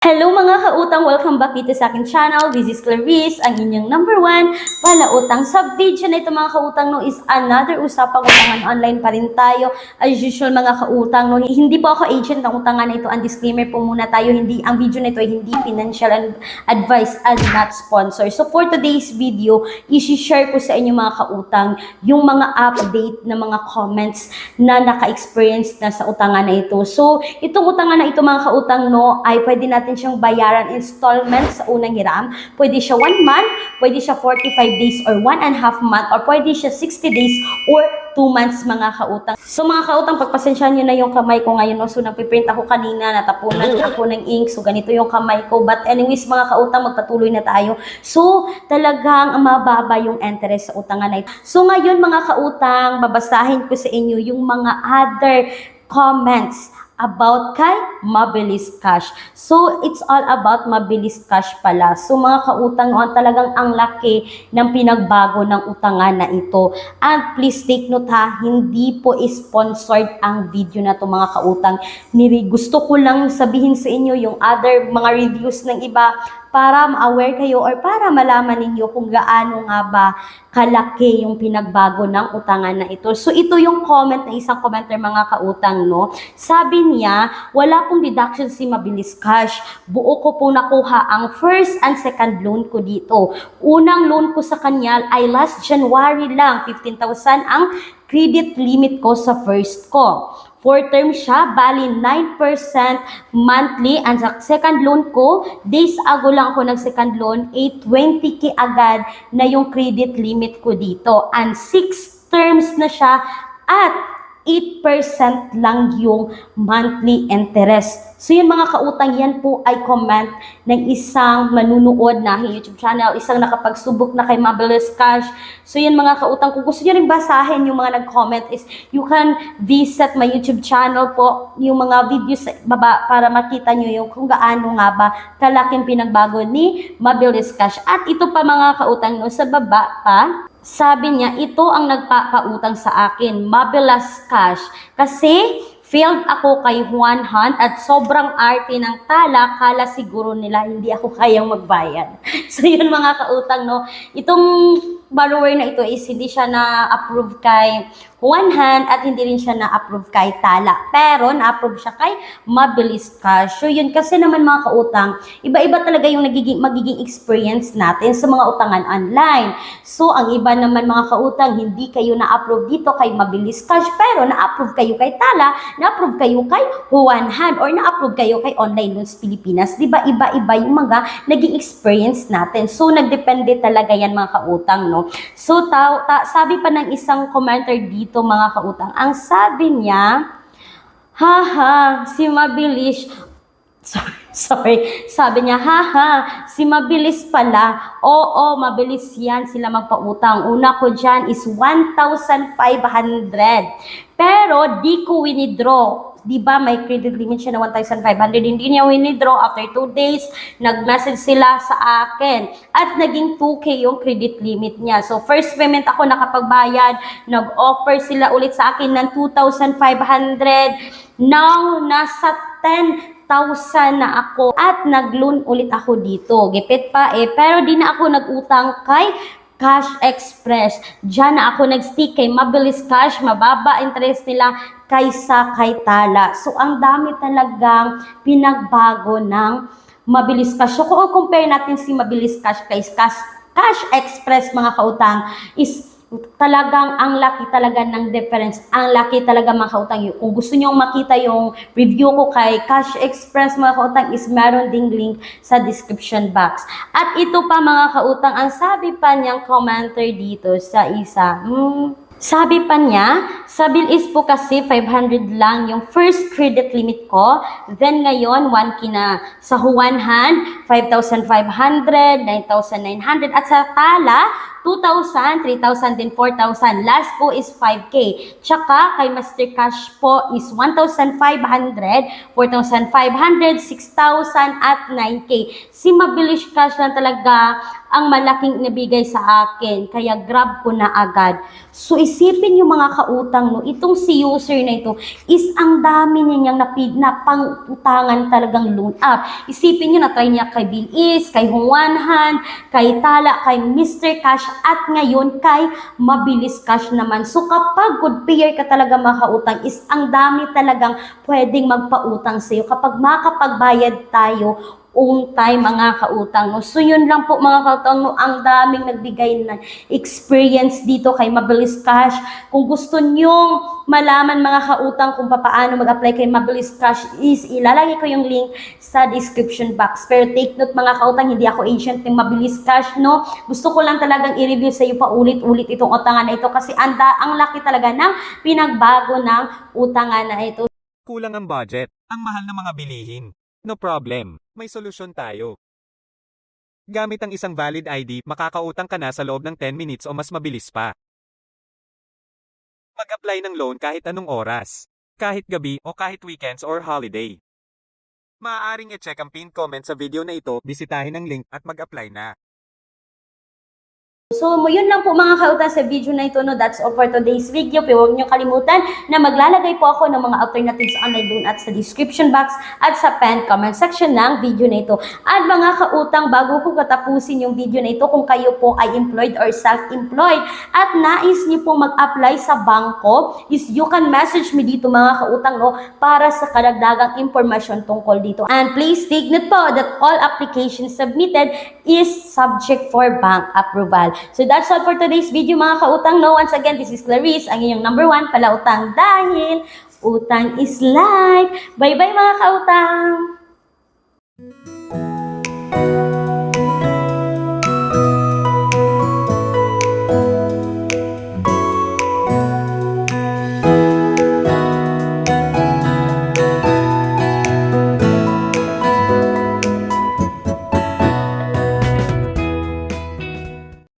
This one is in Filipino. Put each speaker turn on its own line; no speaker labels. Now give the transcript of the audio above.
Hello mga kautang! Welcome back dito sa aking channel. This is Clarice, ang inyong number 1 palautang. Sa video na ito mga kautang no, is another usapang utangan online pa rin tayo. As usual mga kautang no, hindi po ako agent ng utangan na ito. Ang disclaimer po muna tayo, ang video na ito ay hindi financial advice and not sponsor. So for today's video, isi-share ko sa inyo mga kautang yung mga update na mga comments na naka-experience na sa utangan na ito. So itong utangan na ito mga kautang no, ay pwede natin siyang bayaran installments sa unang hiram. Pwede siya 1 month, pwede siya 45 days or 1.5 month, or pwede siya 60 days or 2 months mga kautang. So mga kautang, pagpasensyahan nyo na yung kamay ko ngayon. No? So nagpiprint ako kanina, natapunan ako ng ink. So ganito yung kamay ko. But anyways mga kautang, magpatuloy na tayo. So talagang mababa yung interest sa utangan na ito. So ngayon mga kautang, babasahin ko sa inyo yung mga other comments about kay Mabilis Cash. So, it's all about Mabilis Cash pala. So, mga kautang, talagang ang laki ng pinagbago ng utangan na ito. And please take note ha, hindi po sponsored ang video na to mga kautang. Gusto ko lang sabihin sa inyo yung other mga reviews ng iba para ma-aware kayo or para malaman ninyo kung gaano nga ba kalaki yung pinagbago ng utangan na ito. So, ito yung comment ng isang commenter mga kautang, no? Sabi niya, wala pong deduction si Mabilis Cash. Buo ko pong nakuha ang first and second loan ko dito. Unang loan ko sa kanya ay last January lang, 15,000 ang credit limit ko sa first ko. 4 term siya, bali 9% monthly. And sa second loan ko, days ago lang ako nag-second loan, 820k agad na yung credit limit ko dito. And 6 terms na siya at 8% lang yung monthly interest. So yun mga kautang, yan po ay comment ng isang manunood na YouTube channel, isang nakapagsubok na kay Mabilis Cash. So yun mga kautang, kung gusto nyo rin basahin yung mga nag-comment is you can visit my YouTube channel po, yung mga videos sa baba para makita nyo yung kung gaano nga ba kalaking pinagbago ni Mabilis Cash. At ito pa mga kautang, no, sa baba pa, sabi niya, ito ang nagpapautang sa akin, Mabilis Cash. Kasi failed ako kay Juan Han at sobrang arte ng tala, kala siguro nila hindi ako kayang magbayad. So yun mga kautang, no. Itong borrower na ito is hindi siya na-approve kay Juan Han at hindi rin siya na-approve kay Tala. Pero na-approve siya kay Mabilis Cash. So yun, kasi naman mga kautang, iba-iba talaga yung magiging experience natin sa mga utangan online. So ang iba naman mga kautang, hindi kayo na-approve dito kay Mabilis Cash, pero na-approve kayo kay Tala, na-approve kayo kay Juan Han, or na-approve kayo kay Online Loans Pilipinas. Diba iba-iba yung mga naging experience natin. So nagdepende talaga yan mga kautang, no? So sabi pa ng isang commenter dito mga kautang, ang sabi niya, haha, si Mabilis, sorry, sabi niya, haha, si Mabilis pala. Oo, mabilis yan sila magpautang. Una ko dyan is 1,500. Pero di ko winidraw. Diba may credit limit siya na 1,500, hindi niya winidraw. After 2 days, nag-message sila sa akin at naging 2K yung credit limit niya. So first payment ako nakapagbayad, nag-offer sila ulit sa akin ng 2,500. Now, nasa 10,000 na ako at nag-loan ulit ako dito. Gipit pa pero di na ako nag-utang kay Cash Express. Diyan na ako nag-stick kay Mabilis Cash, mababa interest nila kaysa kay Tala. So ang dami talagang pinagbago ng Mabilis Cash. So kung compare natin si Mabilis Cash kay Cash Express mga kautang, is talagang ang laki talaga ng difference. Ang laki talaga mga kautang. Kung gusto nyo makita yung review ko kay Cash Express mga kautang, is meron ding link sa description box. At ito pa mga kautang, ang sabi pa niyang commenter dito sa isa, sabi pa niya, sa Bilis po kasi 500 lang yung first credit limit ko. Then ngayon, 1K na. Sa Juan Han, 5,500, 9,900. At sa Tala, 2,000, 3,000, din 4,000. Last po is 5K. Tsaka kay Master Cash po is 1,500, 4,500, 6,000 at 9K. Si Mabilis Cash lang talaga ang malaking nabigay sa akin, kaya grab ko na agad. So isipin yung mga kautang, no, itong si user na ito is ang dami niyang napangutangan talagang loan up. Isipin niyo na try niya kay Bilis, kay Juanhan, kay Tala, kay Mr. Cash, at ngayon kay Mabilis Cash naman. So kapag good payer ka talaga mga kautang, is ang dami talagang pwedeng magpautang sa iyo kapag makapagbayad tayo on time mga kautang, no? So yun lang po mga kautang, no, ang daming nagbigay ng experience dito kay Mabilis Cash. Kung gusto nyong malaman mga kautang kung paano mag-apply kay Mabilis Cash, is ilalagay ko yung link sa description box. Pero take note mga kautang, hindi ako agent ng Mabilis Cash, no? Gusto ko lang talagang i-review sa iyo pa ulit-ulit itong utangan na ito kasi ang laki talaga ng pinagbago ng utangan na ito.
Kulang ang budget, ang mahal ng mga bilihin. No problem, may solusyon tayo. Gamit ang isang valid ID, makakautang ka na sa loob ng 10 minutes o mas mabilis pa. Mag-apply ng loan kahit anong oras, kahit gabi o kahit weekends or holiday. Maaaring i-check ang pinned comment sa video na ito, bisitahin ang link at mag-apply na.
So, yun lang po mga kautang sa video na ito, no. That's all for today's video. Pero huwag niyo kalimutan na maglalagay po ako ng mga alternatives online loan at sa description box at sa pinned comment section ng video na ito. At mga kautang, bago ko katapusin yung video na ito, kung kayo po ay employed or self-employed at nais niyo po mag-apply sa bangko, is you can message me dito mga kautang, no, para sa karagdagang impormasyon tungkol dito. And please take note po that all applications submitted is subject for bank approval. So that's all for today's video mga kautang, no. Once again, this is Clarice, ang inyong number 1 palautang dahil utang is life. Bye-bye mga kautang!